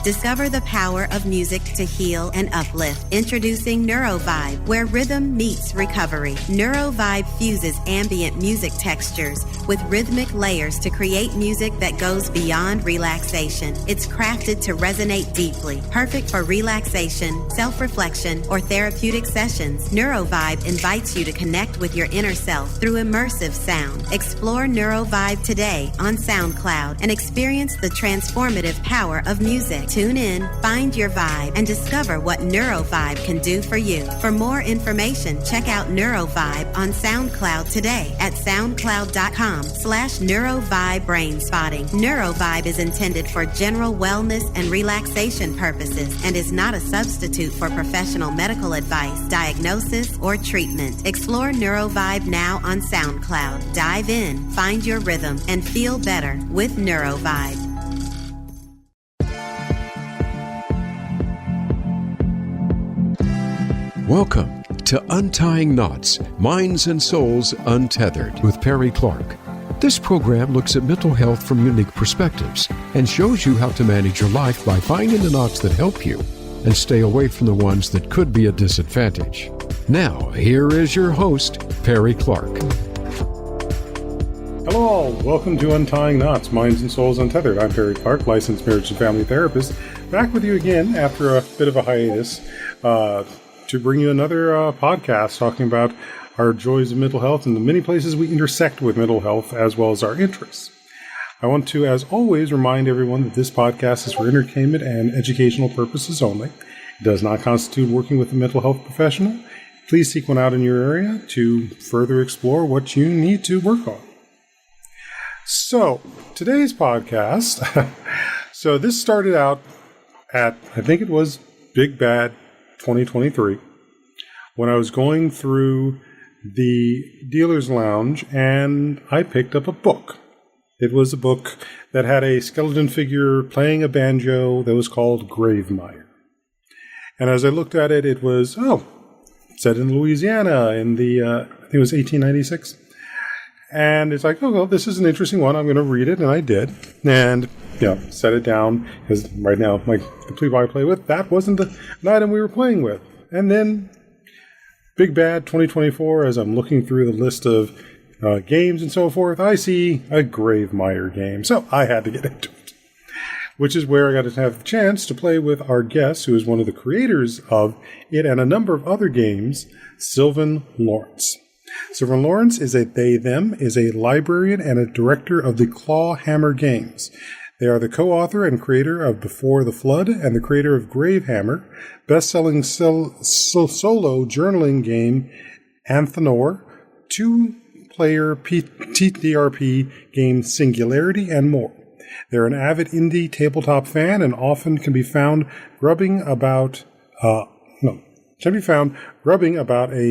Discover the power of music to heal and uplift. Introducing NeuroVibe, where rhythm meets recovery. NeuroVibe fuses ambient music textures with rhythmic layers to create music that goes beyond relaxation. It's crafted to resonate deeply, perfect for relaxation, self-reflection, or therapeutic sessions. NeuroVibe invites you to connect with your inner self through immersive sound. Explore NeuroVibe today on SoundCloud and experience the transformative power of music. Tune in, find your vibe, and discover what NeuroVibe can do for you. For more information, check out NeuroVibe on SoundCloud today at soundcloud.com/NeuroVibe-brainspotting. NeuroVibe is intended for general wellness and relaxation purposes and is not a substitute for professional medical advice, diagnosis, or treatment. Explore NeuroVibe now on SoundCloud. Dive in, find your rhythm, and feel better with NeuroVibe. Welcome to Untying Knots, Minds and Souls Untethered with Perry Clark. This program looks at mental health from unique perspectives and shows you how to manage your life by finding the knots that help you and stay away from the ones that could be a disadvantage. Now, here is your host, Perry Clark. Hello all, welcome to Untying Knots, Minds and Souls Untethered. I'm Perry Clark, licensed marriage and family therapist, back with you again after a bit of a hiatus to bring you another podcast talking about our joys of mental health and the many places we intersect with mental health as well as our interests. I want to, as always, remind everyone that this podcast is for entertainment and educational purposes only. It does not constitute working with a mental health professional. Please seek one out in your area to further explore what you need to work on. So, today's podcast, so this started out at, I think it was Big Bad 2023, when I was going through the dealer's lounge and I picked up a book. It was a book that had a skeleton figure playing a banjo that was called Gravemire. And as I looked at it, it was, set in Louisiana in the, I think it was 1896. And it's like, oh, well, this is an interesting one. I'm going to read it. And I did. And, set it down. Because right now, the people I play with, that wasn't an item we were playing with. And then, Big Bad 2024, as I'm looking through the list of games and so forth, I see a Gravemire game. So I had to get into it. Which is where I got to have the chance to play with our guest, who is one of the creators of it and a number of other games, Sylvan Lawrence. Sylvan Lawrence is a librarian and a director of the Clawhammer Games. They are the co-author and creator of Before the Flood and the creator of Gravemire, best-selling solo journaling game Athanor, two-player TTRPG game Singularity, and more. They're an avid indie tabletop fan and often can be found grubbing about a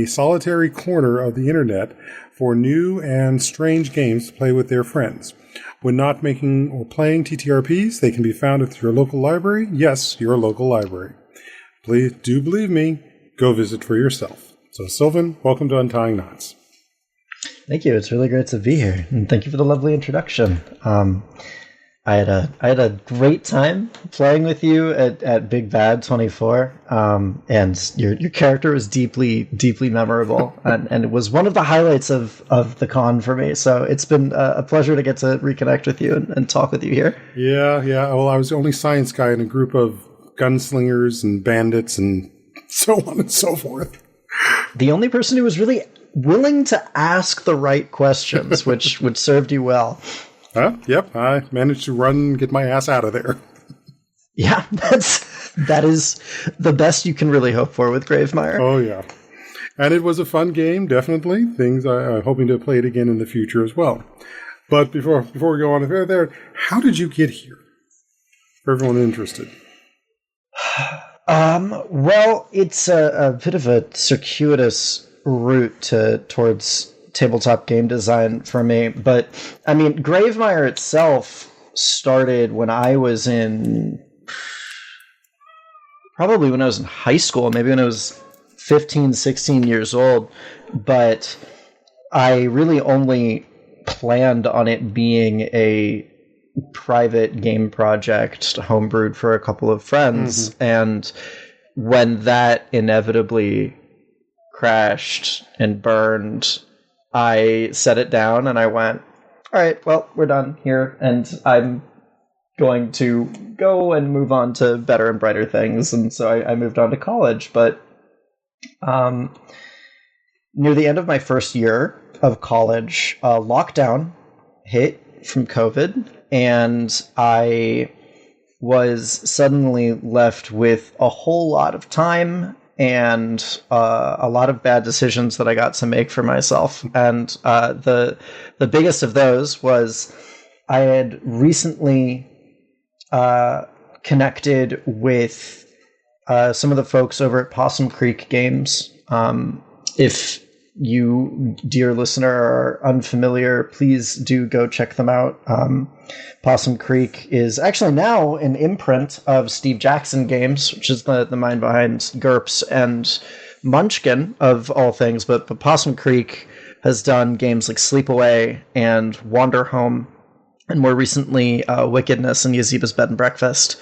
solitary corner of the internet for new and strange games to play with their friends. When not making or playing TTRPs, they can be found at your local library. Yes, your local library. Please do believe me, go visit for yourself. So Sylvan, welcome to Untying Knots. Thank you. It's really great to be here. And thank you for the lovely introduction. I had a great time playing with you at Big Bad 24, and your character was deeply memorable, and it was one of the highlights of the con for me. So it's been a pleasure to get to reconnect with you and talk with you here. Yeah. Well, I was the only science guy in a group of gunslingers and bandits and so on and so forth. The only person who was really willing to ask the right questions, which served you well. Yep, I managed to run and get my ass out of there. Yeah, that is the best you can really hope for with Gravemire. Oh, yeah. And it was a fun game, definitely. Things I'm hoping to play it again in the future as well. But before we go on there, how did you get here? For everyone interested. Well, it's a bit of a circuitous route towards tabletop game design for me, but I mean, Gravemire itself started when I was probably when I was in high school, maybe when I was 15, 16 years old, but I really only planned on it being a private game project homebrewed for a couple of friends. And when that inevitably crashed and burned, I set it down and I went, all right, well, we're done here. And I'm going to go and move on to better and brighter things. And so I moved on to college. But near the end of my first year of college, lockdown hit from COVID, and I was suddenly left with a whole lot of time and a lot of bad decisions that I got to make for myself. And the biggest of those was I had recently connected with some of the folks over at Possum Creek Games. If you, dear listener, are unfamiliar, please do go check them out. Possum Creek is actually now an imprint of Steve Jackson Games, which is the mind behind GURPS and Munchkin, of all things. But Possum Creek has done games like Sleepaway and Wander Home, and more recently, Wickedness and Yazeba's Bed and Breakfast.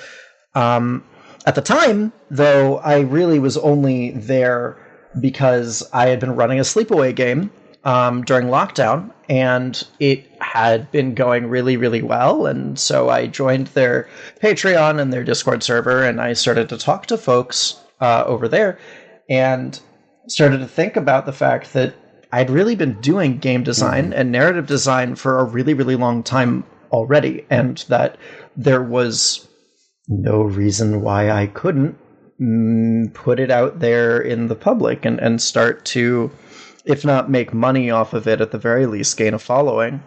At the time, though, I really was only there because I had been running a Sleepaway game during lockdown, and it had been going really, really well. And so I joined their Patreon and their Discord server, and I started to talk to folks over there and started to think about the fact that I'd really been doing game design and narrative design for a really, really long time already, and that there was no reason why I couldn't put it out there in the public and start to, if not make money off of it, at the very least gain a following.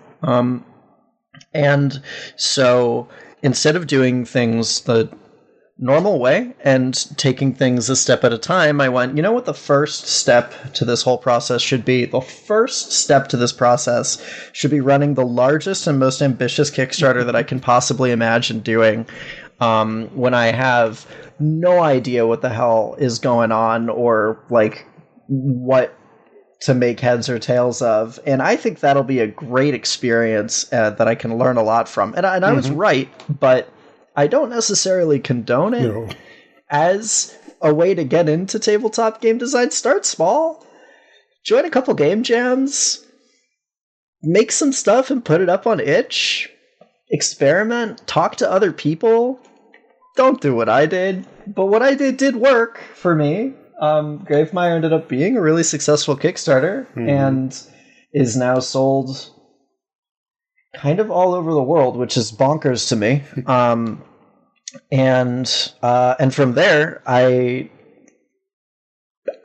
And so instead of doing things the normal way and taking things a step at a time, I went, you know what the first step to this whole process should be? The first step to this process should be running the largest and most ambitious Kickstarter that I can possibly imagine doing, when I have no idea what the hell is going on or like what to make heads or tails of. And I think that'll be a great experience that I can learn a lot from. And I was right, but I don't necessarily condone it as a way to get into tabletop game design. Start small, join a couple game jams, make some stuff and put it up on itch, experiment, talk to other people. Don't do what I did, but what I did work for me. Gravemire ended up being a really successful Kickstarter and is now sold kind of all over the world, which is bonkers to me. And from there, I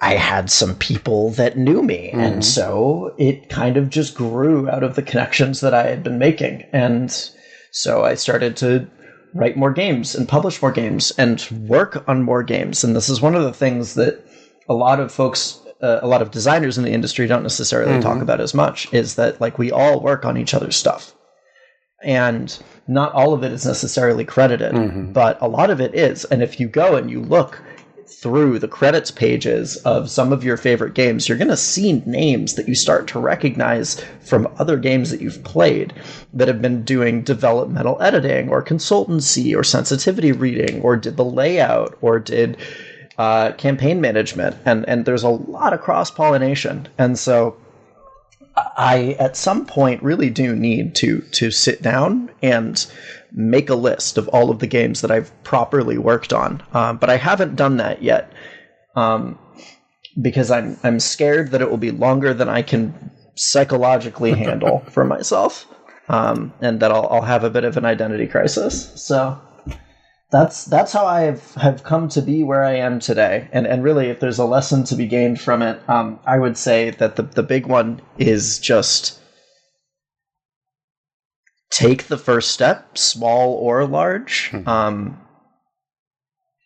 had some people that knew me, and so it kind of just grew out of the connections that I had been making. And so I started to write more games and publish more games and work on more games. And this is one of the things that a lot of folks, a lot of designers in the industry don't necessarily talk about as much, is that like we all work on each other's stuff. And not all of it is necessarily credited, but a lot of it is. And if you go and you look through the credits pages of some of your favorite games, you're going to see names that you start to recognize from other games that you've played that have been doing developmental editing or consultancy or sensitivity reading or did the layout or did campaign management. And there's a lot of cross-pollination. And so I, at some point, really do need to sit down and make a list of all of the games that I've properly worked on. But I haven't done that yet because I'm scared that it will be longer than I can psychologically handle for myself, and that I'll have a bit of an identity crisis. So that's how I have come to be where I am today. And really, if there's a lesson to be gained from it, I would say that the big one is just take the first step, small or large.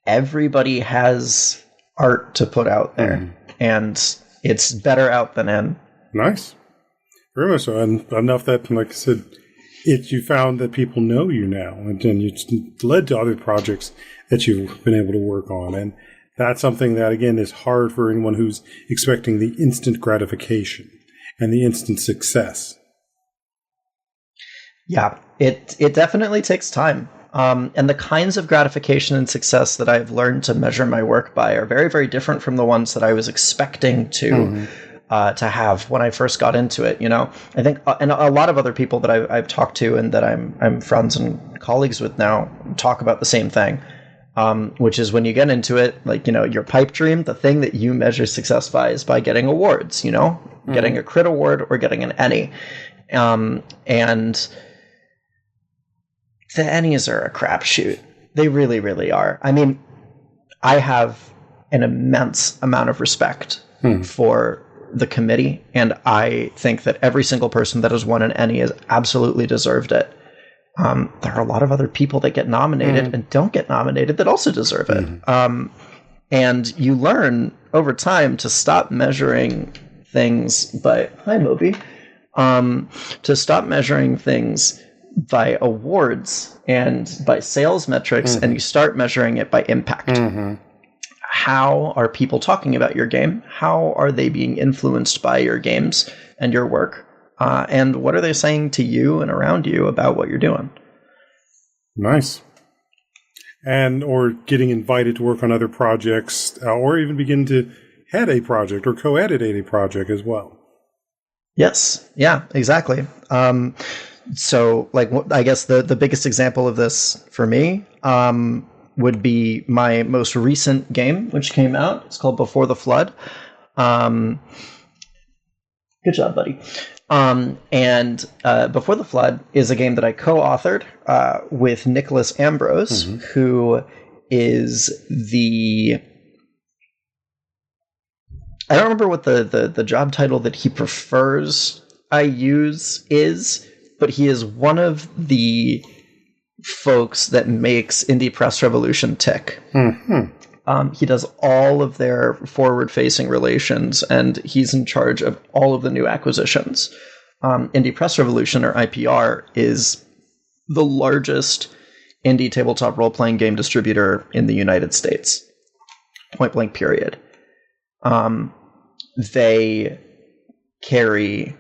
Everybody has art to put out there, and it's better out than in. Nice. Very much so. And enough that, like I said, you found that people know you now, and then it's led to other projects that you've been able to work on. And that's something that, again, is hard for anyone who's expecting the instant gratification and the instant success. Yeah, it definitely takes time. And the kinds of gratification and success that I've learned to measure my work by are very, very different from the ones that I was expecting to have when I first got into it. I think, and a lot of other people that I've talked to and that I'm friends and colleagues with now talk about the same thing, which is when you get into it, like, your pipe dream, the thing that you measure success by is by getting awards, getting a crit award or getting an Ennie. And the Ennies are a crapshoot. They really, really are. I mean, I have an immense amount of respect for the committee, and I think that every single person that has won an Ennie has absolutely deserved it. There are a lot of other people that get nominated and don't get nominated that also deserve it. And you learn over time to stop measuring things by... Hi, Moby. To stop measuring things by awards and by sales metrics, and you start measuring it by impact. How are people talking about your game? How are they being influenced by your games and your work? And what are they saying to you and around you about what you're doing? Nice. And or getting invited to work on other projects, or even begin to head a project or co-edit a project as well. Yes. Yeah, exactly. So, like, I guess the biggest example of this for me would be my most recent game, which came out. It's called Before the Flood. Good job, buddy. And Before the Flood is a game that I co-authored with Nicholas Ambrose, who is the... I don't remember what the job title that he prefers I use is, but he is one of the folks that makes Indie Press Revolution tick. He does all of their forward-facing relations, and he's in charge of all of the new acquisitions. Indie Press Revolution, or IPR, is the largest indie tabletop role-playing game distributor in the United States. Point blank, period. They carry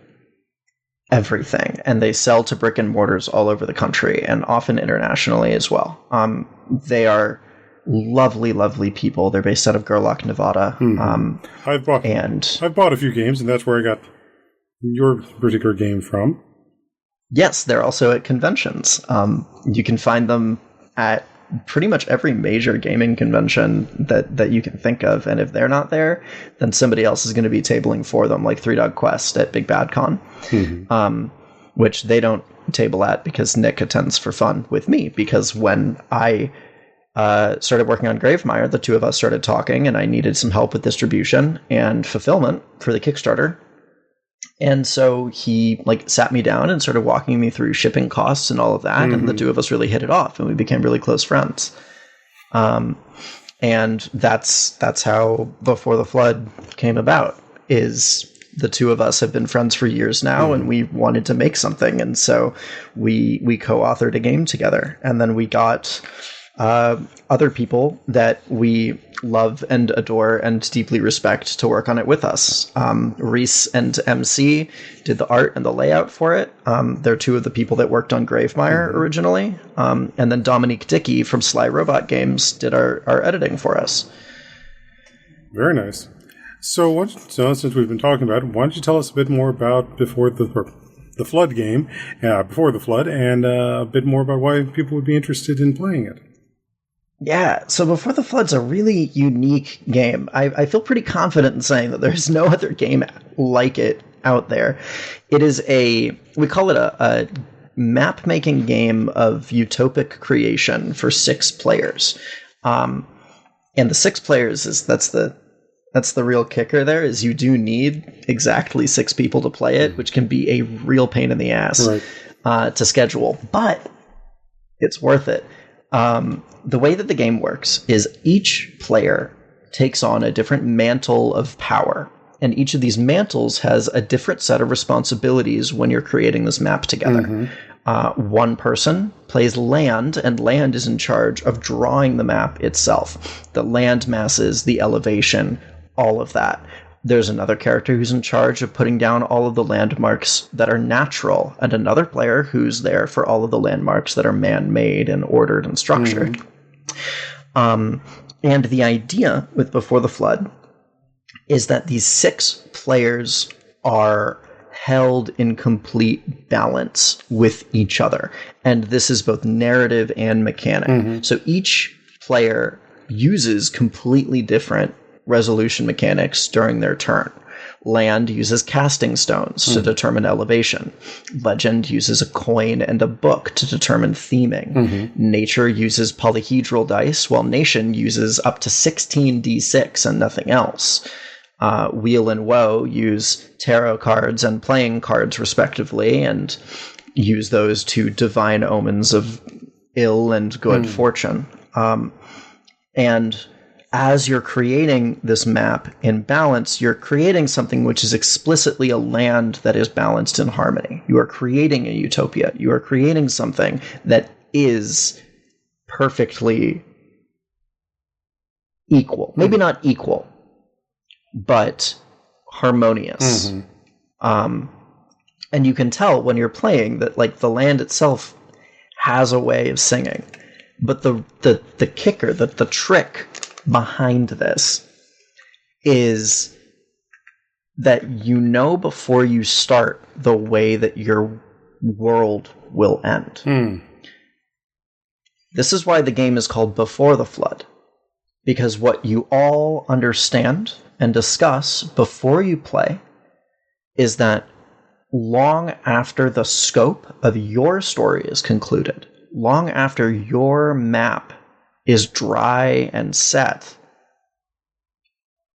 everything, and they sell to brick and mortars all over the country and often internationally as well. They are lovely, lovely people. They're based out of Gerlach, Nevada. I've bought a few games, and that's where I got your particular game from. Yes, they're also at conventions. You can find them at pretty much every major gaming convention that you can think of, and if they're not there, then somebody else is going to be tabling for them, like Three Dog Quest at Big Bad Con, which they don't table at because Nick attends for fun with me, because when I started working on Gravemire, the two of us started talking, and I needed some help with distribution and fulfillment for the Kickstarter. And so he sat me down and started walking me through shipping costs and all of that. And the two of us really hit it off, and we became really close friends. And that's how Before the Flood came about, is the two of us have been friends for years now, and we wanted to make something. And so we co-authored a game together, and then we got other people that we love and adore and deeply respect to work on it with us. Reese and MC did the art and the layout for it. They're two of the people that worked on Gravemire originally. And then Dominique Dickey from Sly Robot Games did our editing for us. Very nice. So since we've been talking about it, why don't you tell us a bit more about Before the Flood game, Before the Flood, and a bit more about why people would be interested in playing it. Yeah, so Before the Flood's a really unique game. I feel pretty confident in saying that there's no other game like it out there. It is we call it a map-making game of utopic creation for 6 players. And the 6 players that's the real kicker there, is you do need exactly 6 people to play it, which can be a real pain in the ass to schedule. But it's worth it. The way that the game works is each player takes on a different mantle of power, and each of these mantles has a different set of responsibilities when you're creating this map together. One person plays land, and land is in charge of drawing the map itself. The land masses, the elevation, all of that. There's another character who's in charge of putting down all of the landmarks that are natural, and another player who's there for all of the landmarks that are man-made and ordered and structured. And the idea with Before the Flood is that these 6 players are held in complete balance with each other. And this is both narrative and mechanic. So each player uses completely different resolution mechanics during their turn. Land uses casting stones to determine elevation. Legend uses a coin and a book to determine theming. Nature uses polyhedral dice, while Nation uses up to 16 d6 and nothing else. Wheel and Woe use tarot cards and playing cards, respectively, and use those to divine omens of ill and good fortune. And as you're creating this map in balance, you're creating something which is explicitly a land that is balanced in harmony. You are creating a utopia. You are creating something that is perfectly equal. Maybe not equal, but harmonious. And you can tell when you're playing that, like, the land itself has a way of singing. But the kicker, the trick behind this is that you know before you start the way that your world will end. This is why the game is called Before the Flood, because what you all understand and discuss before you play is that long after the scope of your story is concluded, long after your map is dry and set,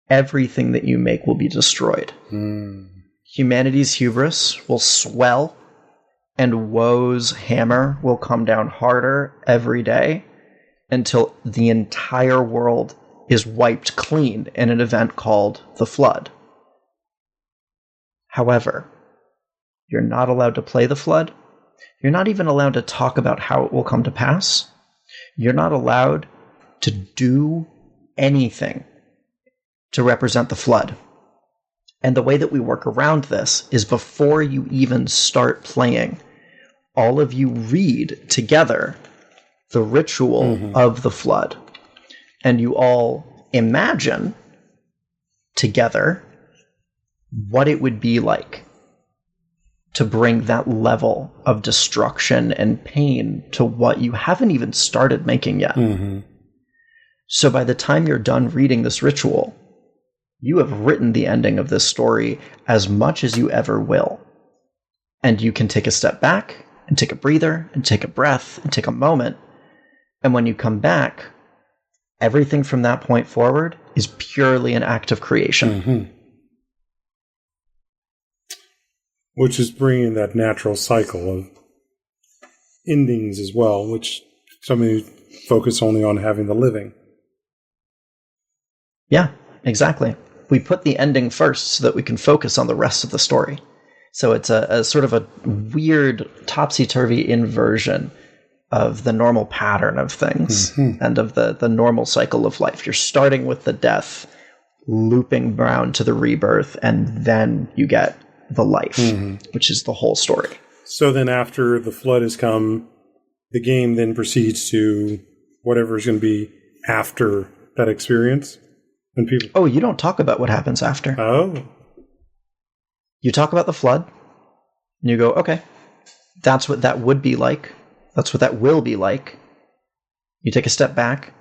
everything that you make will be destroyed. Humanity's hubris will swell, and Woe's hammer will come down harder every day until the entire world is wiped clean in an event called the Flood. However, you're not allowed to play the Flood. You're not even allowed to talk about how it will come to pass. You're not allowed to do anything to represent the Flood. And the way that we work around this is before you even start playing, all of you read together the ritual of the Flood. And you all imagine together what it would be like to bring that level of destruction and pain to what you haven't even started making yet. So by the time you're done reading this ritual, you have written the ending of this story as much as you ever will. And you can take a step back and take a breather and take a breath and take a moment. And when you come back, everything from that point forward is purely an act of creation. Which is bringing that natural cycle of endings as well, which some of you focus only on having the living. Yeah, exactly. We put the ending first so that we can focus on the rest of the story. So it's a sort of a weird topsy-turvy inversion of the normal pattern of things and of the normal cycle of life. You're starting with the death, looping around to the rebirth, and then you get the life, which is the whole story. So then after the Flood has come, the game then proceeds to whatever is going to be after that experience. And people... Oh, you don't talk about what happens after. Oh. You talk about the Flood, and you go, okay, that's what that would be like. That's what that will be like. You take a step back,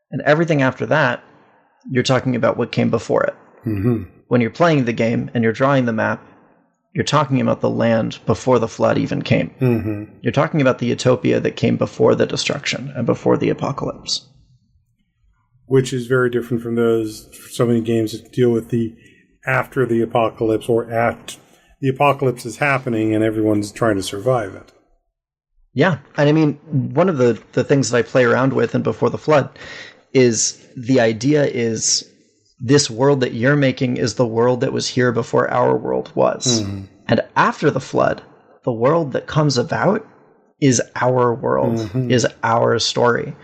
and everything after that, you're talking about what came before it. When you're playing the game and you're drawing the map, you're talking about the land before the Flood even came. You're talking about the utopia that came before the destruction and before the apocalypse. Which is very different from those, so many games that deal with the after the apocalypse or at the apocalypse is happening and everyone's trying to survive it. Yeah, and I mean, one of the things that I play around with in Before the Flood is the idea is this world that you're making is the world that was here before our world was. And after the Flood, the world that comes about is our world, is our story.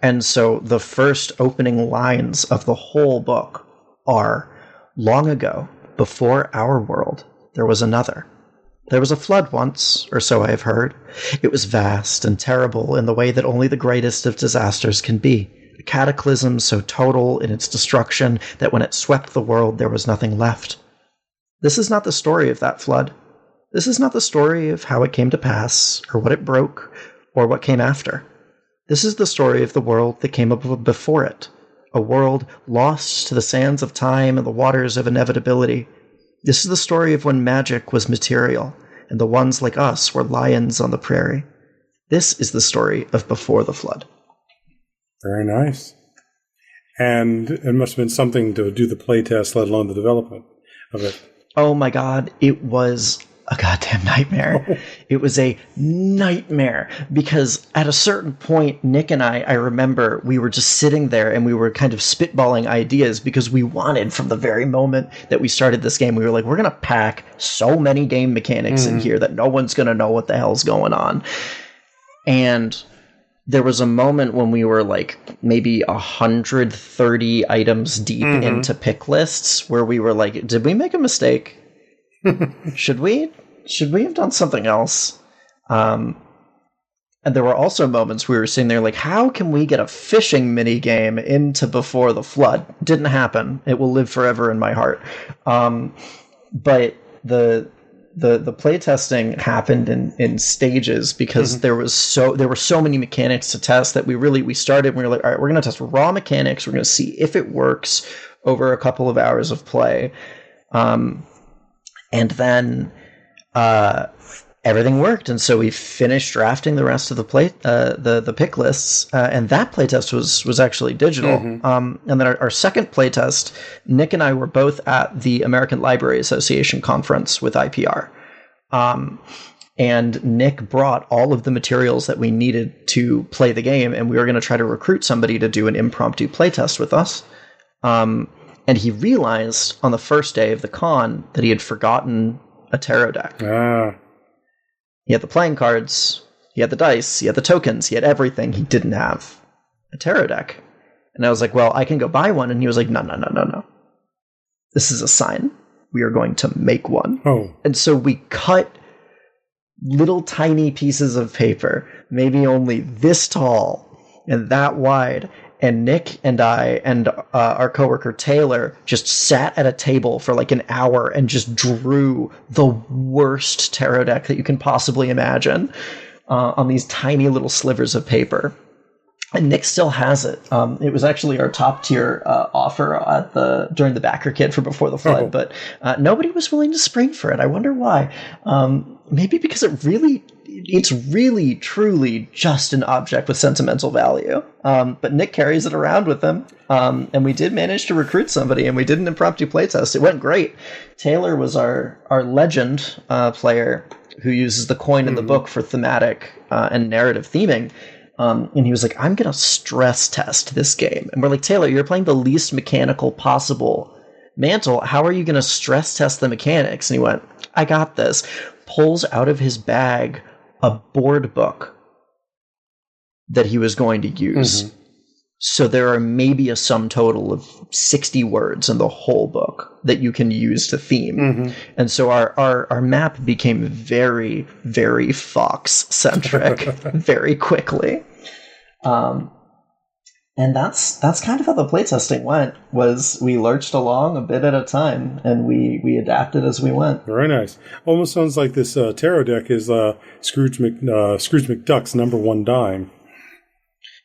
And so the first opening lines of the whole book are, Long ago, before our world, there was another. There was a flood once, or so I have heard. It was vast and terrible in the way that only the greatest of disasters can be. A cataclysm so total in its destruction that when it swept the world, there was nothing left. This is not the story of that flood. This is not the story of how it came to pass, or what it broke, or what came after. This is the story of the world that came up before it, a world lost to the sands of time and the waters of inevitability. This is the story of when magic was material, and the ones like us were lions on the prairie. This is the story of before the flood. Very nice. And it must have been something to do the playtest, let alone the development of it. Oh my god, it was a goddamn nightmare. It was a nightmare because at a certain point, Nick and I remember we were just sitting there and we were kind of spitballing ideas because we wanted from the very moment that we started this game, we were like, we're going to pack so many game mechanics in here that no one's going to know what the hell's going on. And there was a moment when we were like maybe 130 items deep into pick lists where we were like, did we make a mistake? Should we have done something else? And there were also moments we were sitting there like, how can we get a fishing mini game into Before the Flood? Didn't happen. It will live forever in my heart. But the playtesting happened in stages because there were so many mechanics to test that we started and we were like, all right, we're going to test raw mechanics. We're going to see if it works over a couple of hours of play. And then everything worked, and so we finished drafting the rest of the pick lists, and that playtest was actually digital. And then our second playtest, Nick and I were both at the American Library Association conference with IPR, and Nick brought all of the materials that we needed to play the game, and we were going to try to recruit somebody to do an impromptu playtest with us. And he realized on the first day of the con that he had forgotten a tarot deck. He had the playing cards, he had the dice, he had the tokens, he had everything. He didn't have a tarot deck. And I was like, well, I can go buy one. And he was like, no. This is a sign. We are going to make one. Oh. And so we cut little tiny pieces of paper, maybe only this tall and that wide. And Nick and I and our coworker Taylor just sat at a table for like an hour and just drew the worst tarot deck that you can possibly imagine on these tiny little slivers of paper. And Nick still has it. It was actually our top tier offer during the backer kit for Before the Flood, but nobody was willing to spring for it. I wonder why. Maybe because it's really, truly just an object with sentimental value. But Nick carries it around with him. And we did manage to recruit somebody, and we did an impromptu playtest. It went great. Taylor was our legend player who uses the coin in the book for thematic and narrative theming. And he was like, I'm going to stress test this game. And we're like, Taylor, you're playing the least mechanical possible mantle. How are you going to stress test the mechanics? And he went, I got this. Pulls out of his bag a board book that he was going to use. So there are maybe a sum total of 60 words in the whole book that you can use to theme. And so our map became very, very Fox-centric very quickly. And that's kind of how the playtesting went, was we lurched along a bit at a time, and we adapted as we went. Very nice. Almost sounds like this tarot deck is Scrooge McDuck's number one dime.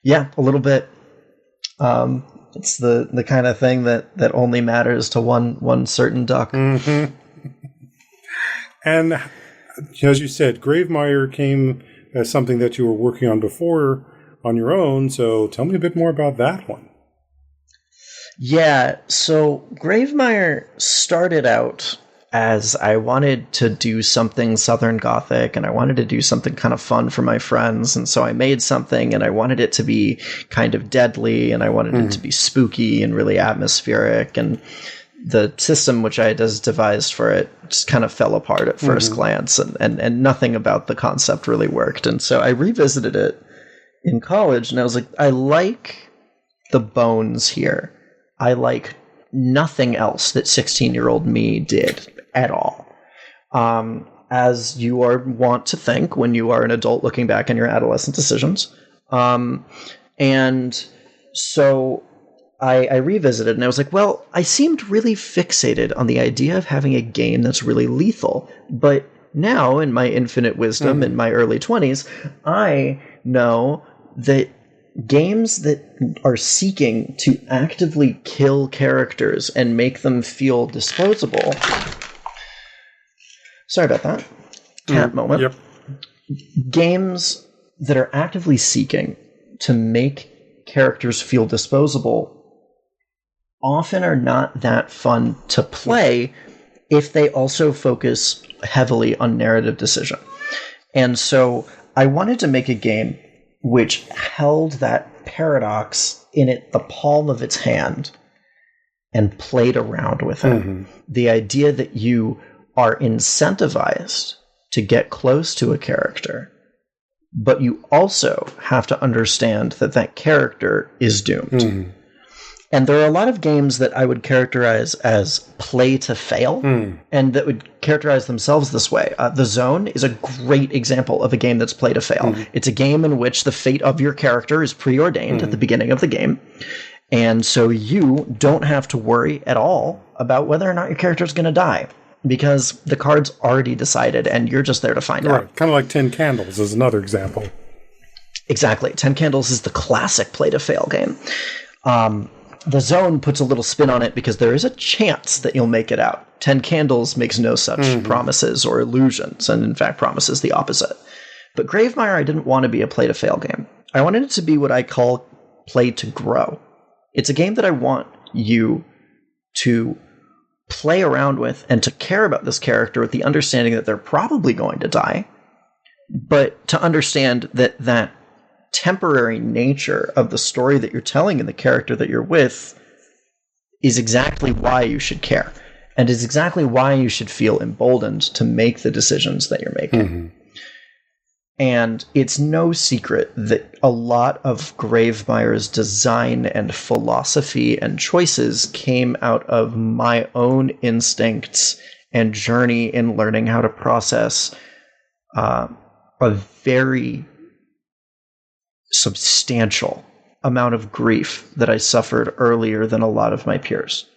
Yeah, a little bit. It's the kind of thing that only matters to one certain duck. And as you said, Gravemire came as something that you were working on before on your own, so tell me a bit more about that one. Yeah, so Gravemire started out as I wanted to do something Southern Gothic, and I wanted to do something kind of fun for my friends, and so I made something, and I wanted it to be kind of deadly, and I wanted it to be spooky and really atmospheric, and the system which I had devised for it just kind of fell apart at first glance, and nothing about the concept really worked, and so I revisited it in college, and I was like, I like the bones here. I like nothing else that 16-year-old me did at all. As you are wont to think when you are an adult looking back on your adolescent decisions. And so I revisited and I was like, well, I seemed really fixated on the idea of having a game that's really lethal. But now, in my infinite wisdom in my early 20s, I know that games that are seeking to actively kill characters and make them feel disposable. Sorry about that. Cat moment. Yep. Games that are actively seeking to make characters feel disposable often are not that fun to play if they also focus heavily on narrative decision. And so I wanted to make a game which held that paradox in the palm of its hand and played around with it. The idea that you are incentivized to get close to a character, but you also have to understand that that character is doomed. And there are a lot of games that I would characterize as play to fail, and that would characterize themselves this way. The Zone is a great example of a game that's play to fail. It's a game in which the fate of your character is preordained at the beginning of the game, and so you don't have to worry at all about whether or not your character is going to die, because the card's already decided, and you're just there to find out. Kind of like 10 Candles is another example. Exactly. 10 Candles is the classic play to fail game. The Zone puts a little spin on it because there is a chance that you'll make it out. 10 Candles makes no such promises or illusions, and in fact promises the opposite. But Gravemire, I didn't want to be a play-to-fail game. I wanted it to be what I call play-to-grow. It's a game that I want you to play around with and to care about this character with the understanding that they're probably going to die, but to understand that that temporary nature of the story that you're telling and the character that you're with is exactly why you should care, and is exactly why you should feel emboldened to make the decisions that you're making. And it's no secret that a lot of Gravemire's design and philosophy and choices came out of my own instincts and journey in learning how to process a very substantial amount of grief that I suffered earlier than a lot of my peers.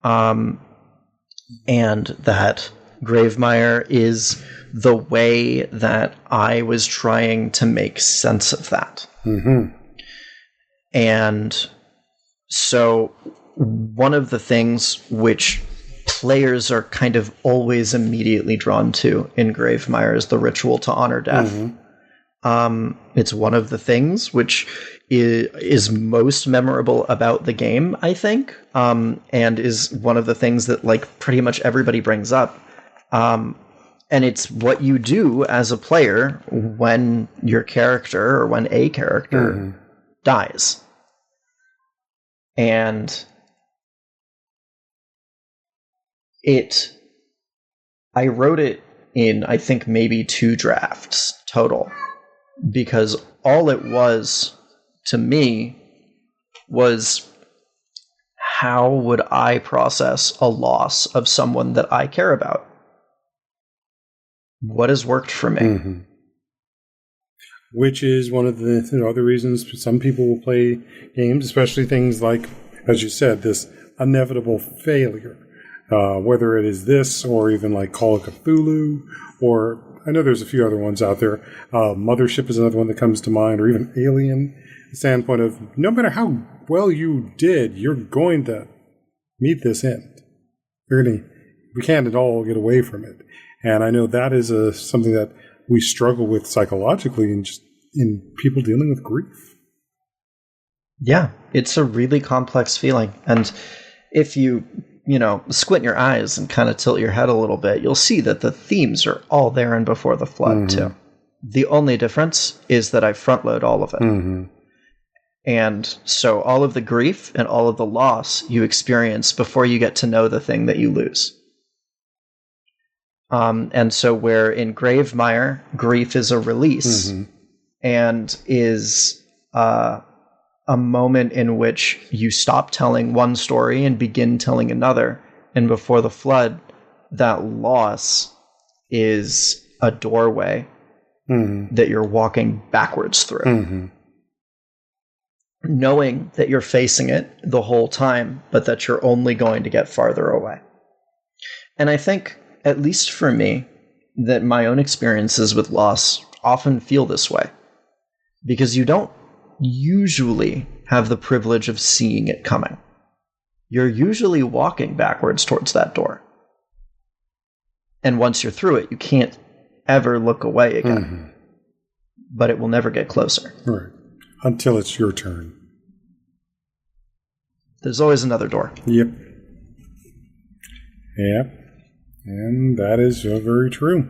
And that Gravemire is the way that I was trying to make sense of that. And so one of the things which players are kind of always immediately drawn to in Gravemire is the ritual to honor death. It's one of the things which is most memorable about the game, I think, and is one of the things that like pretty much everybody brings up. And it's what you do as a player when your character or when a character dies. And I wrote it in, I think, maybe 2 drafts total, because all it was to me was, how would I process a loss of someone that I care about? What has worked for me? Which is one of the other reasons some people will play games, especially things like, as you said, this inevitable failure. Whether it is this or even like Call of Cthulhu, or I know there's a few other ones out there. Mothership is another one that comes to mind, or even Alien. The standpoint of no matter how well you did, you're going to meet this end. We can't at all get away from it. And I know that is something that we struggle with psychologically and just in people dealing with grief. Yeah, it's a really complex feeling. And if you squint your eyes and kind of tilt your head a little bit, you'll see that the themes are all there in Before the Flood, too. The only difference is that I front load all of it. And so all of the grief and all of the loss you experience before you get to know the thing that you lose. And so where in Gravemire, grief is a release and is a a moment in which you stop telling one story and begin telling another. And before the flood, that loss is a doorway that you're walking backwards through. Knowing that you're facing it the whole time, but that you're only going to get farther away. And I think, at least for me, that my own experiences with loss often feel this way. Because you don't usually have the privilege of seeing it coming. You're usually walking backwards towards that door. And once you're through it, you can't ever look away again. But it will never get closer. Right. Until it's your turn. There's always another door. Yep. And that is very true.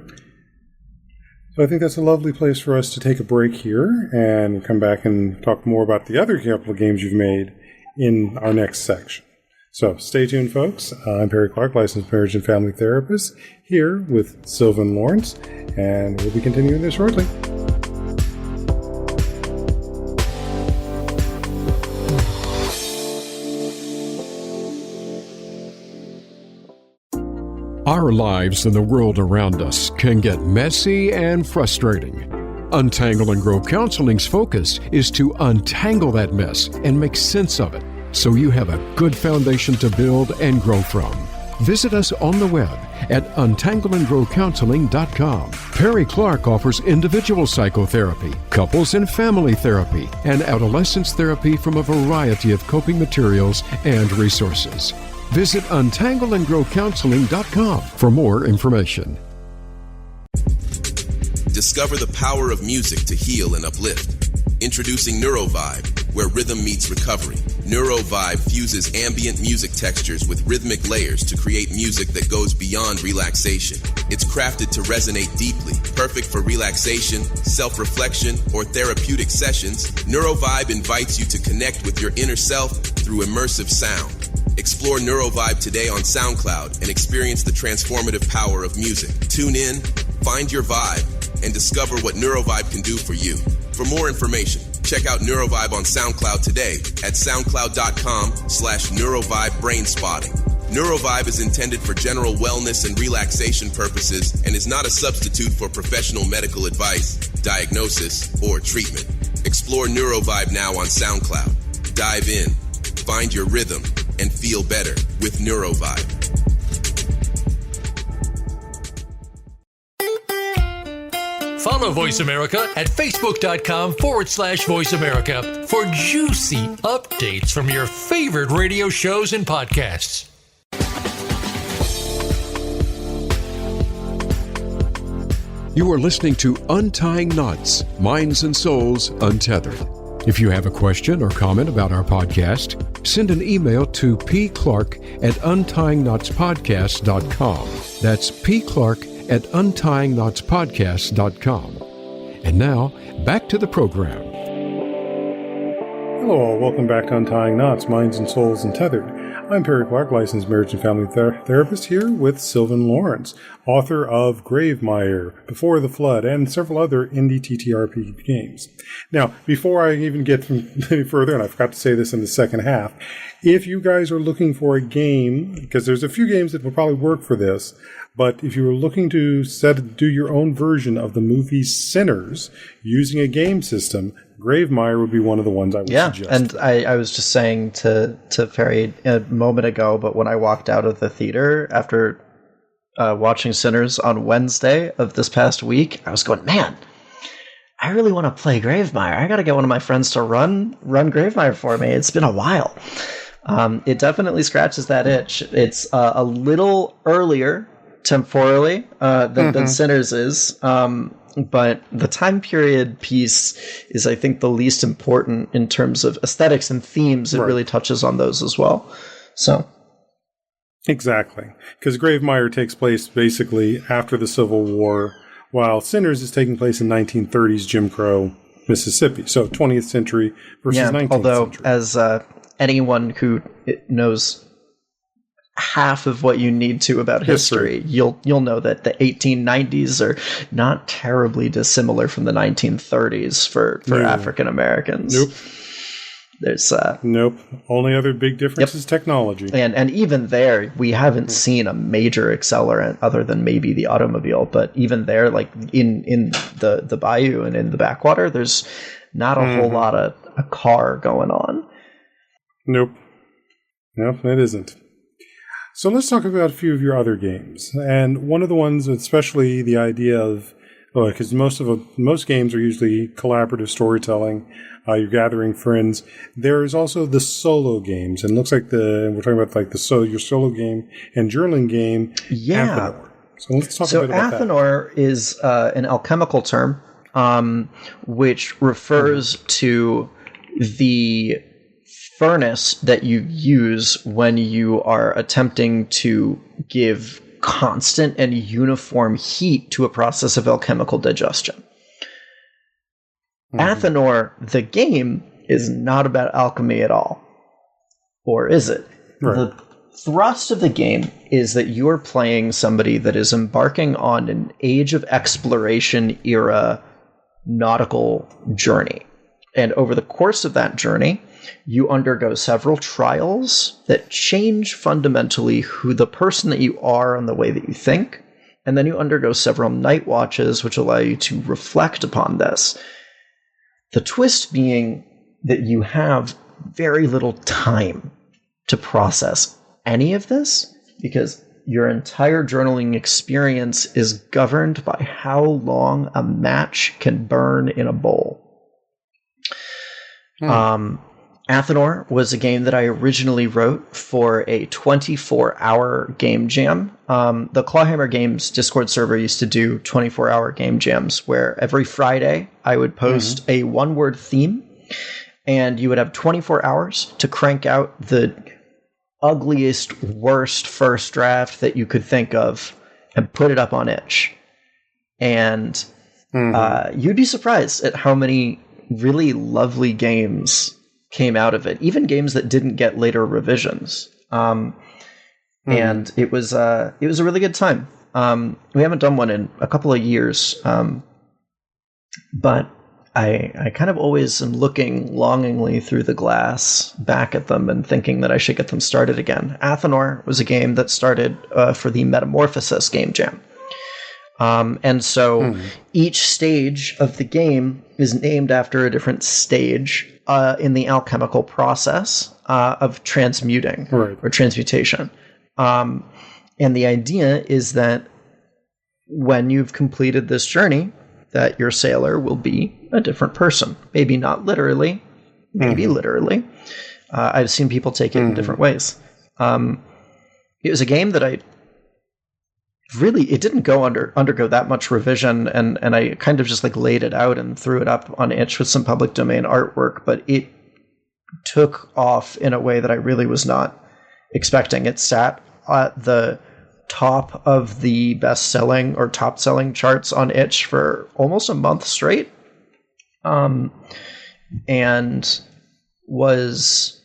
So I think that's a lovely place for us to take a break here and come back and talk more about the other couple of games you've made in our next section. So stay tuned, folks. I'm Perry Clark, licensed marriage and family therapist, here with Sylvan Lawrence, and we'll be continuing this shortly. Our lives and the world around us can get messy and frustrating. Untangle and Grow Counseling's focus is to untangle that mess and make sense of it so you have a good foundation to build and grow from. Visit us on the web at untangleandgrowcounseling.com. Perry Clark offers individual psychotherapy, couples and family therapy, and adolescence therapy from a variety of coping materials and resources. Visit untangleandgrowcounseling.com for more information. Discover the power of music to heal and uplift. Introducing NeuroVibe, where rhythm meets recovery. NeuroVibe fuses ambient music textures with rhythmic layers to create music that goes beyond relaxation. It's crafted to resonate deeply, perfect for relaxation, self-reflection, or therapeutic sessions. NeuroVibe invites you to connect with your inner self through immersive sound. Explore NeuroVibe today on SoundCloud and experience the transformative power of music. Tune in, find your vibe, and discover what NeuroVibe can do for you. For more information, check out NeuroVibe on SoundCloud today at soundcloud.com/NeuroVibe Brainspotting. NeuroVibe is intended for general wellness and relaxation purposes and is not a substitute for professional medical advice, diagnosis, or treatment. Explore NeuroVibe now on SoundCloud. Dive in, find your rhythm, and feel better with NeuroVibe. Follow Voice America at facebook.com/Voice America for juicy updates from your favorite radio shows and podcasts. You are listening to Untying Knots, Minds and Souls Untethered. If you have a question or comment about our podcast, send an email to pclark@untyingknotspodcast.com. That's pclark@untyingknotspodcast.com. And now, back to the program. Hello all, welcome back to Untying Knots, Minds and Souls Untethered. I'm Perry Clark, licensed marriage and family therapist, here with Sylvan Lawrence, author of Gravemire, Before the Flood, and several other indie TTRPG games. Now, before I even get any further, and I forgot to say this in the second half, if you guys are looking for a game, because there's a few games that will probably work for this, but if you were looking to do your own version of the movie Sinners using a game system, Gravemire would be one of the ones I would suggest. Yeah, and I was just saying to Ferry a moment ago, but when I walked out of the theater after watching Sinners on Wednesday of this past week, I was going, man, I really want to play Gravemire. I got to get one of my friends to run Gravemire for me. It's been a while. It definitely scratches that itch. It's a little earlier temporally than Sinners is. But the time period piece is, I think, the least important in terms of aesthetics and themes. It really touches on those as well. So, exactly, because Gravemire takes place basically after the Civil War, while Sinners is taking place in 1930s Jim Crow Mississippi. So 20th century versus 19th although, century. as anyone who knows half of what you need to about history, you'll know that the 1890s are not terribly dissimilar from the 1930s for African Americans. Nope. There's nope. Only other big difference is technology. And even there, we haven't seen a major accelerant other than maybe the automobile. But even there, like in the bayou and in the backwater, there's not a whole lot of a car going on. Nope, it isn't. So let's talk about a few of your other games. And one of the ones, especially the idea of, because most games are usually collaborative storytelling. You're gathering friends. There's also the solo games, and it looks like we're talking about like your solo game and journaling game. Yeah. Athanor. So let's talk a bit about that. Athanor is an alchemical term, which refers to the furnace that you use when you are attempting to give constant and uniform heat to a process of alchemical digestion. Athanor, the game, is not about alchemy at all. Or is it? Right. The thrust of the game is that you're playing somebody that is embarking on an age of exploration era nautical journey. And over the course of that journey, you undergo several trials that change fundamentally who the person that you are and the way that you think. And then you undergo several night watches, which allow you to reflect upon this. The twist being that you have very little time to process any of this, because your entire journaling experience is governed by how long a match can burn in a bowl. Athanor was a game that I originally wrote for a 24-hour game jam. The Clawhammer Games Discord server used to do 24-hour game jams, where every Friday I would post a one-word theme, and you would have 24 hours to crank out the ugliest, worst first draft that you could think of and put it up on itch. And you'd be surprised at how many really lovely games came out of it, even games that didn't get later revisions. And it was a really good time. We haven't done one in a couple of years, but I kind of always am looking longingly through the glass back at them and thinking that I should get them started again. Athanor was a game that started for the Metamorphosis game jam. And so each stage of the game is named after a different stage in the alchemical process of transmuting or transmutation. And the idea is that when you've completed this journey, that your sailor will be a different person. Maybe not literally, maybe literally. I've seen people take it in different ways. It was a game that it didn't undergo that much revision, and I kind of just like laid it out and threw it up on itch with some public domain artwork, but it took off in a way that I really was not expecting. It sat at the top of the best-selling or top-selling charts on itch for almost a month straight, and was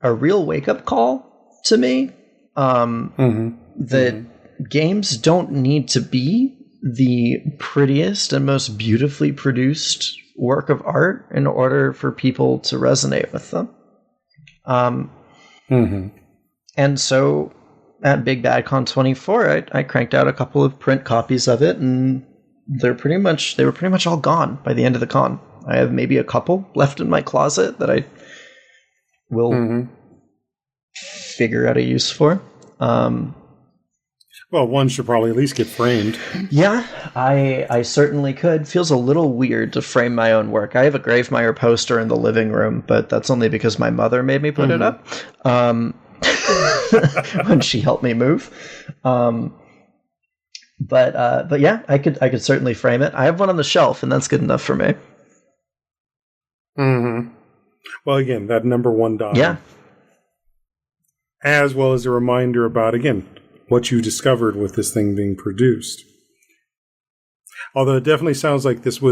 a real wake-up call to me that games don't need to be the prettiest and most beautifully produced work of art in order for people to resonate with them. And so at Big Bad Con 24, I cranked out a couple of print copies of it, and they were pretty much all gone by the end of the con. I have maybe a couple left in my closet that I will figure out a use for. Well, one should probably at least get framed. Yeah, I certainly could. Feels a little weird to frame my own work. I have a Gravemire poster in the living room, but that's only because my mother made me put it up when she helped me move. But yeah, I could certainly frame it. I have one on the shelf, and that's good enough for me. Well, again, that number one die. Yeah. As well as a reminder about, again, what you discovered with this thing being produced. Although it definitely sounds like this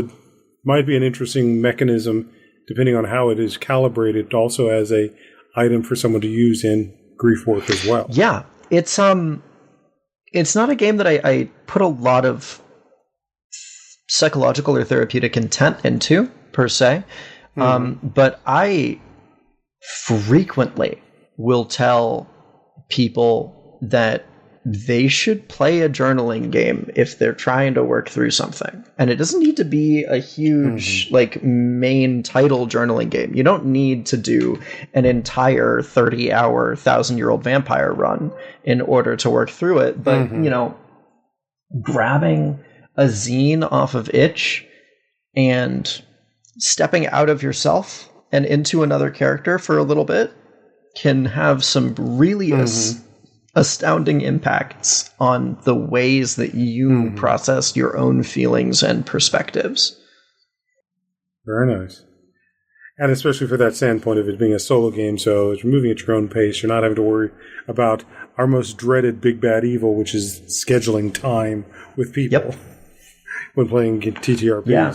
might be an interesting mechanism, depending on how it is calibrated, also as a item for someone to use in grief work as well. Yeah, it's not a game that I put a lot of psychological or therapeutic intent into per se, but I frequently will tell people that they should play a journaling game if they're trying to work through something. And it doesn't need to be a huge, like, main title journaling game. You don't need to do an entire 30-hour, 1,000-year-old vampire run in order to work through it. But, you know, grabbing a zine off of Itch and stepping out of yourself and into another character for a little bit can have some really astounding impacts on the ways that you process your own feelings and perspectives. Very nice. And especially for that standpoint of it being a solo game, so it's moving at your own pace. You're not having to worry about our most dreaded big bad evil, which is scheduling time with people when playing TTRPGs. Yeah.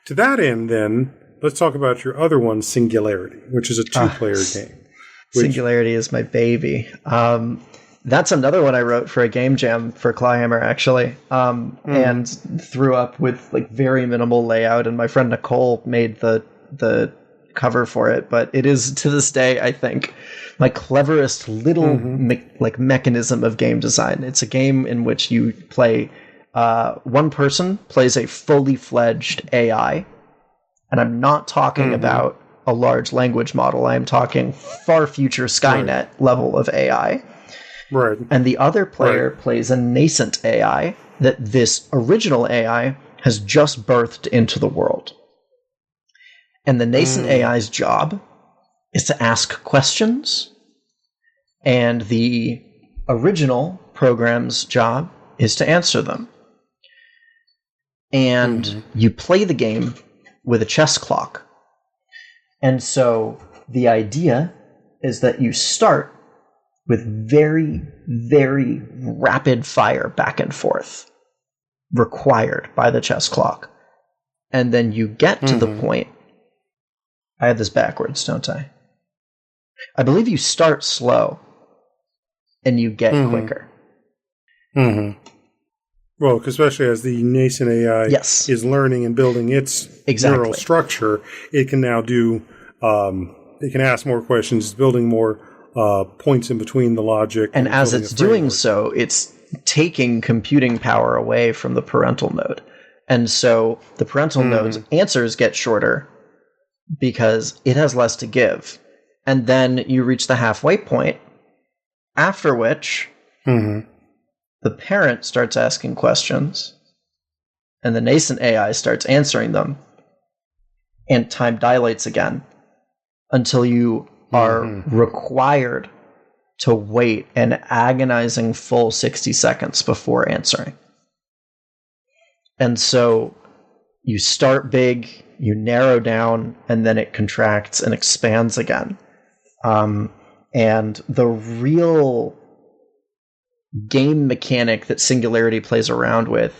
To that end, then, let's talk about your other one, Singularity, which is a two-player game. Singularity is my baby. That's another one I wrote for a game jam for Clawhammer, actually, and threw up with like very minimal layout. And my friend Nicole made the cover for it. But it is, to this day, I think, my cleverest little mechanism of game design. It's a game in which you play. One person plays a fully fledged AI, and I'm not talking about a large language model. I'm talking far future Skynet level of AI. Right. And the other player plays a nascent AI that this original AI has just birthed into the world. And the nascent AI's job is to ask questions, and the original program's job is to answer them. And you play the game with a chess clock. And so the idea is that you start with very, very rapid fire back and forth required by the chess clock. And then you get to the point. I have this backwards, don't I? I believe you start slow and you get quicker. Well, especially as the nascent AI is learning and building its neural structure, it can now do, it can ask more questions, it's building more points in between the logic. And as it's doing so, it's taking computing power away from the parental node. And so the parental node's answers get shorter because it has less to give. And then you reach the halfway point, after which the parent starts asking questions, and the nascent AI starts answering them, and time dilates again until you are required to wait an agonizing full 60 seconds before answering. And so you start big, you narrow down, and then it contracts and expands again. And the real game mechanic that Singularity plays around with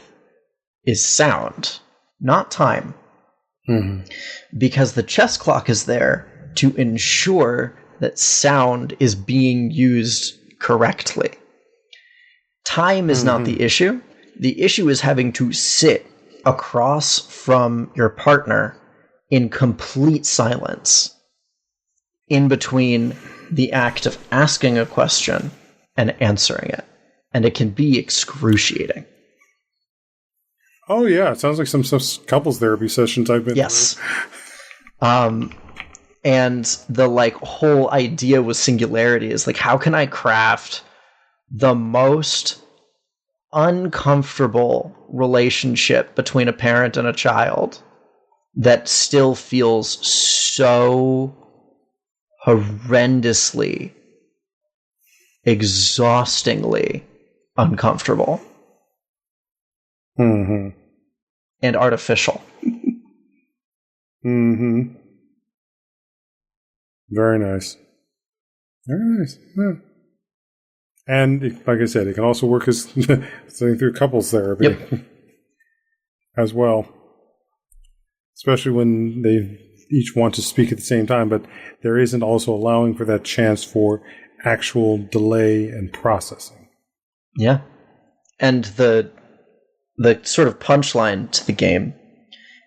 is sound, not time. Because the chess clock is there to ensure that sound is being used correctly. Time is not the issue. The issue is having to sit across from your partner in complete silence in between the act of asking a question and answering it. And it can be excruciating. Oh, yeah. It sounds like some couples therapy sessions I've been through. And the whole idea with Singularity is how can I craft the most uncomfortable relationship between a parent and a child that still feels so horrendously, exhaustingly uncomfortable and artificial. Very nice. Very nice. Yeah. And like I said, it can also work as something through couples therapy as well. Especially when they each want to speak at the same time, but there isn't also allowing for that chance for actual delay and processing. Yeah. And the sort of punchline to the game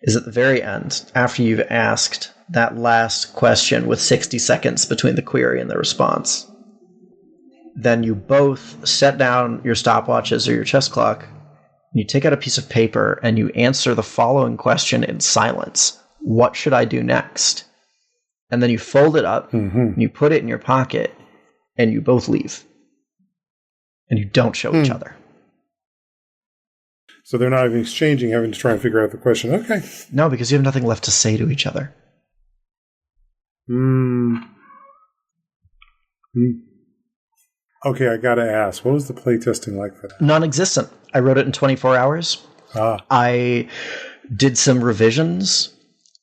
is at the very end, after you've asked that last question with 60 seconds between the query and the response, then you both set down your stopwatches or your chess clock, you take out a piece of paper, and you answer the following question in silence. What should I do next? And then you fold it up, and you put it in your pocket, and you both leave. And you don't show each other. So they're not even exchanging, having to try and figure out the question. Okay. No, because you have nothing left to say to each other. Okay, I gotta ask, what was the playtesting like for that? Non-existent. I wrote it in 24 hours. I did some revisions.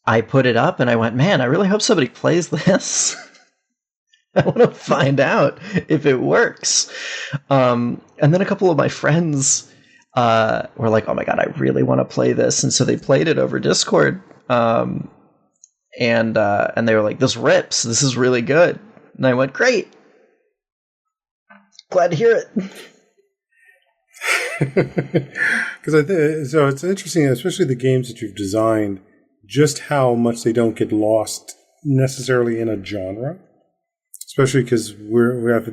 I put it up and I went, man, I really hope somebody plays this. I want to find out if it works. And then a couple of my friends were like, oh my God, I really want to play this. And so they played it over Discord. And they were like, this rips. This is really good. And I went, great. Glad to hear it. Because so it's interesting, especially the games that you've designed, just how much they don't get lost necessarily in a genre. Especially because we're in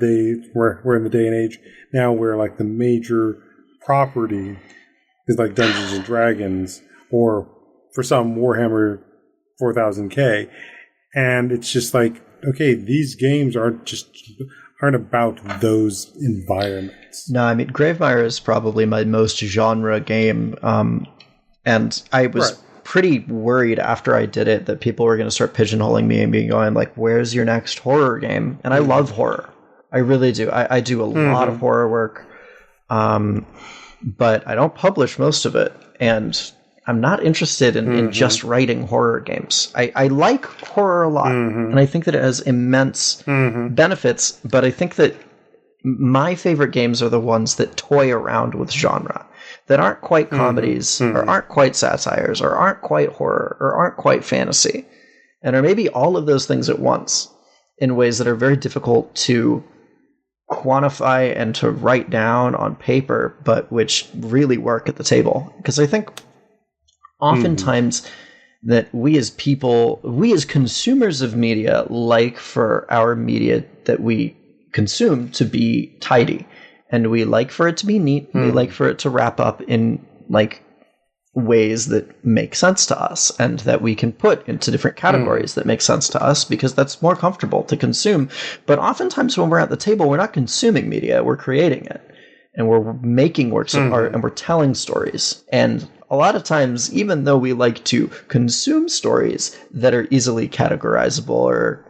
the day and age now where like the major property is like Dungeons and Dragons, or for some Warhammer 4000K, and it's just like, okay, these games aren't about those environments. No, I mean, Gravemire is probably my most genre game, and I was pretty worried after I did it that people were going to start pigeonholing me and being going like, where's your next horror game? And I love horror. I really do. I do a lot of horror work, but I don't publish most of it, and I'm not interested in just writing horror games. I like horror a lot, and I think that it has immense benefits, but I think that my favorite games are the ones that toy around with genre, that aren't quite comedies, or aren't quite satires, or aren't quite horror, or aren't quite fantasy, and are maybe all of those things at once in ways that are very difficult to quantify and to write down on paper, but which really work at the table. Because I think oftentimes that we as people, we as consumers of media, like for our media that we consume to be tidy, and we like for it to be neat, we like for it to wrap up in like ways that make sense to us and that we can put into different categories that make sense to us because that's more comfortable to consume. But oftentimes when we're at the table, we're not consuming media, we're creating it, and we're making works of art, and we're telling stories. And a lot of times, even though we like to consume stories that are easily categorizable or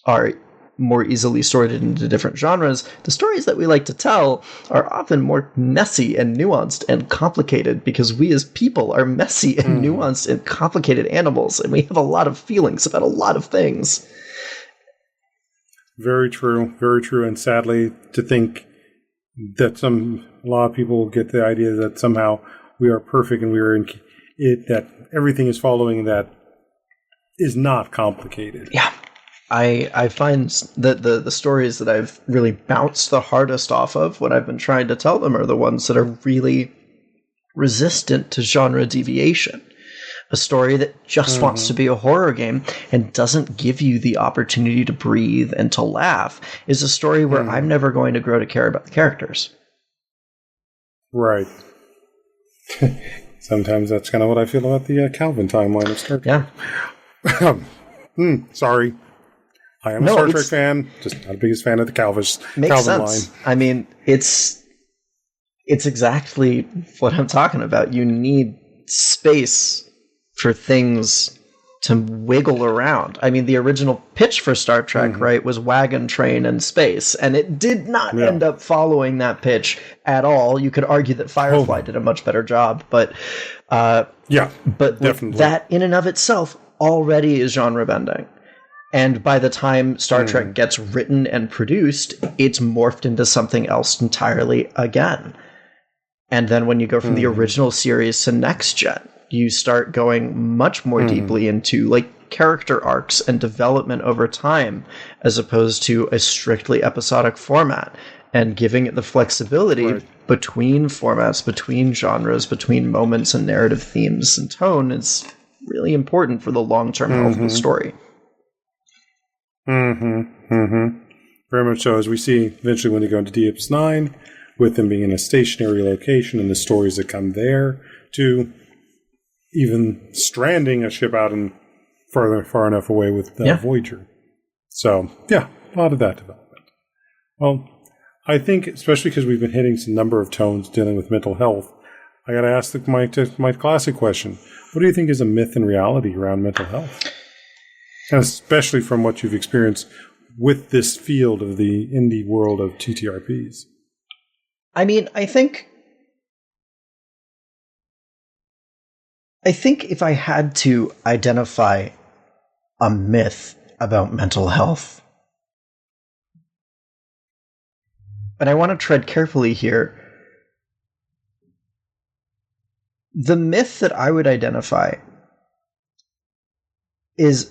are more easily sorted into different genres, the stories that we like to tell are often more messy and nuanced and complicated because we as people are messy and nuanced and complicated animals, and we have a lot of feelings about a lot of things. Very true, very true. And sadly, to think that a lot of people get the idea that somehow we are perfect and we are in it, that everything is following that is not complicated. Yeah. I find that the stories that I've really bounced the hardest off of when I've been trying to tell them are the ones that are really resistant to genre deviation. A story that just wants to be a horror game and doesn't give you the opportunity to breathe and to laugh is a story where I'm never going to grow to care about the characters. Right. Sometimes that's kind of what I feel about the Calvin timeline of Star Trek. Yeah. Sorry. I am a Star Trek fan, just not the biggest fan of the Calvin line. I mean, it's exactly what I'm talking about. You need space for things to wiggle around. I mean, the original pitch for Star Trek, right, was wagon, train, and space, and it did not end up following that pitch at all. You could argue that Firefly did a much better job, but definitely. That in and of itself already is genre bending. And by the time Star Trek gets written and produced, it's morphed into something else entirely again. And then when you go from the original series to next gen, you start going much more deeply into like character arcs and development over time, as opposed to a strictly episodic format, and giving it the flexibility between formats, between genres, between moments and narrative themes and tone is really important for the long-term health of the story. Very much so, as we see eventually when they go into Deep's 9, with them being in a stationary location and the stories that come there, to even stranding a ship out and far enough away with Voyager. So, yeah, a lot of that development. Well, I think, especially because we've been hitting some number of tones dealing with mental health, I got to ask my classic question. What do you think is a myth and reality around mental health? And especially from what you've experienced with this field of the indie world of TTRPs. I mean, I think if I had to identify a myth about mental health, and I want to tread carefully here, the myth that I would identify is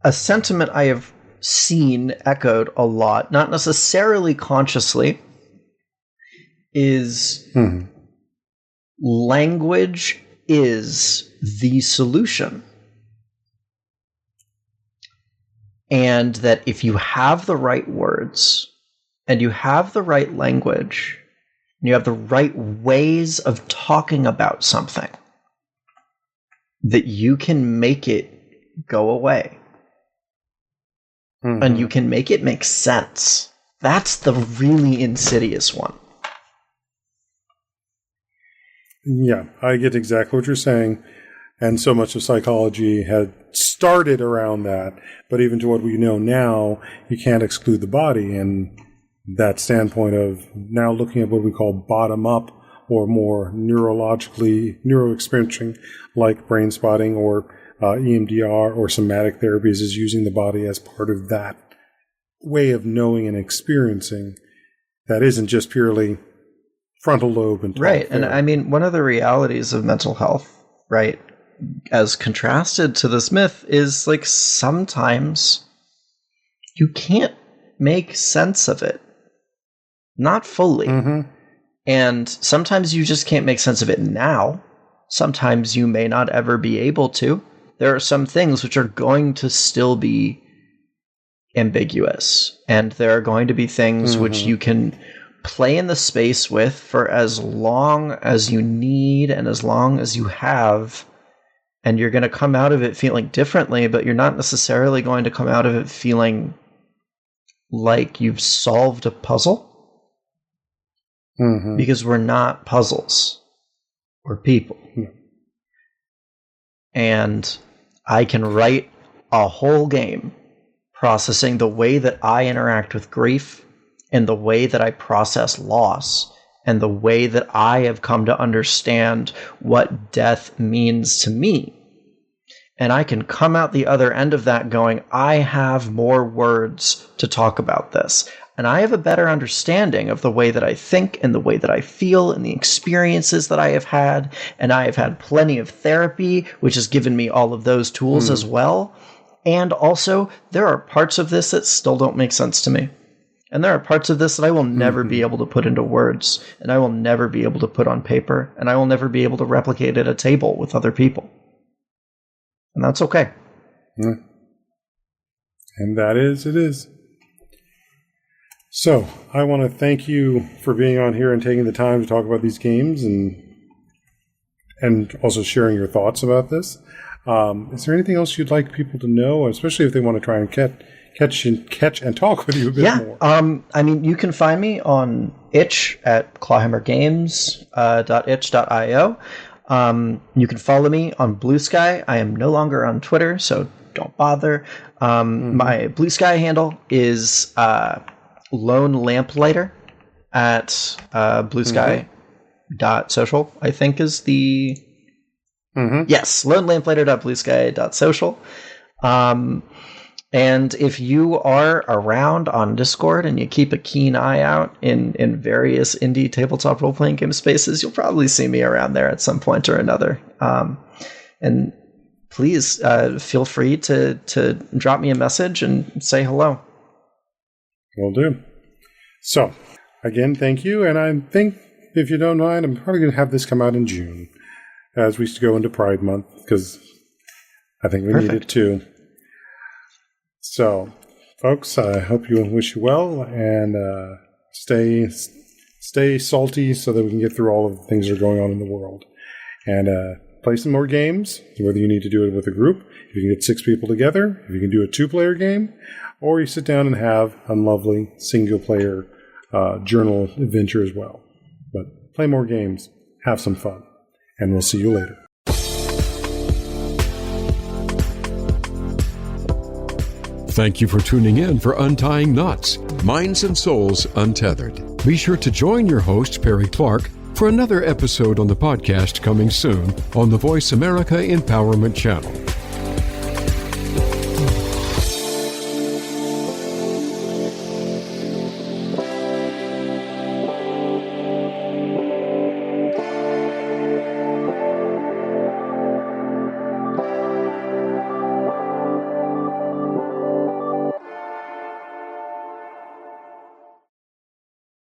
a sentiment I have seen echoed a lot, not necessarily consciously, is language is the solution. And that if you have the right words, and you have the right language, and you have the right ways of talking about something, that you can make it go away. And you can make it make sense. That's the really insidious one. Yeah, I get exactly what you're saying. And so much of psychology had started around that. But even to what we know now, you can't exclude the body. And that standpoint of now looking at what we call bottom-up or more neuroexperiencing, like brain spotting or EMDR or somatic therapies, is using the body as part of that way of knowing and experiencing that isn't just purely frontal lobe and right. And I mean, one of the realities of mental health, right, as contrasted to this myth, is like sometimes you can't make sense of it. Not fully. And sometimes you just can't make sense of it now. Sometimes you may not ever be able to. There are some things which are going to still be ambiguous. And there are going to be things which you can play in the space with for as long as you need and as long as you have. And you're going to come out of it feeling differently, but you're not necessarily going to come out of it feeling like you've solved a puzzle. Because we're not puzzles. We're people. And I can write a whole game processing the way that I interact with grief and the way that I process loss and the way that I have come to understand what death means to me. And I can come out the other end of that going, I have more words to talk about this. And I have a better understanding of the way that I think and the way that I feel and the experiences that I have had. And I have had plenty of therapy, which has given me all of those tools as well. And also, there are parts of this that still don't make sense to me. And there are parts of this that I will never be able to put into words. And I will never be able to put on paper. And I will never be able to replicate at a table with other people. And that's okay. And that is, it is. So, I want to thank you for being on here and taking the time to talk about these games and also sharing your thoughts about this. Is there anything else you'd like people to know, especially if they want to try and catch and talk with you a bit more? I mean, you can find me on itch at Clawhammer Games, .itch.io. You can follow me on Blue Sky. I am no longer on Twitter, so don't bother. My Blue Sky handle is Lone Lamplighter at bluesky.social, I think is the... Yes, lonelamplighter.bluesky.social. And if you are around on Discord and you keep a keen eye out in various indie tabletop role-playing game spaces, you'll probably see me around there at some point or another. And please feel free to drop me a message and say hello. Will do. So, again, thank you. And I think, if you don't mind, I'm probably going to have this come out in June as we go into Pride Month, because I think we need it too. So, folks, I hope you wish you well, and stay salty so that we can get through all of the things that are going on in the world. And play some more games, whether you need to do it with a group, if you can get 6 people together, if you can do a 2-player game, or you sit down and have a lovely single-player journal adventure as well. But play more games, have some fun, and we'll see you later. Thank you for tuning in for Untying Knots, Minds and Souls Untethered. Be sure to join your host, Perry Clark, for another episode on the podcast coming soon on the Voice America Empowerment Channel.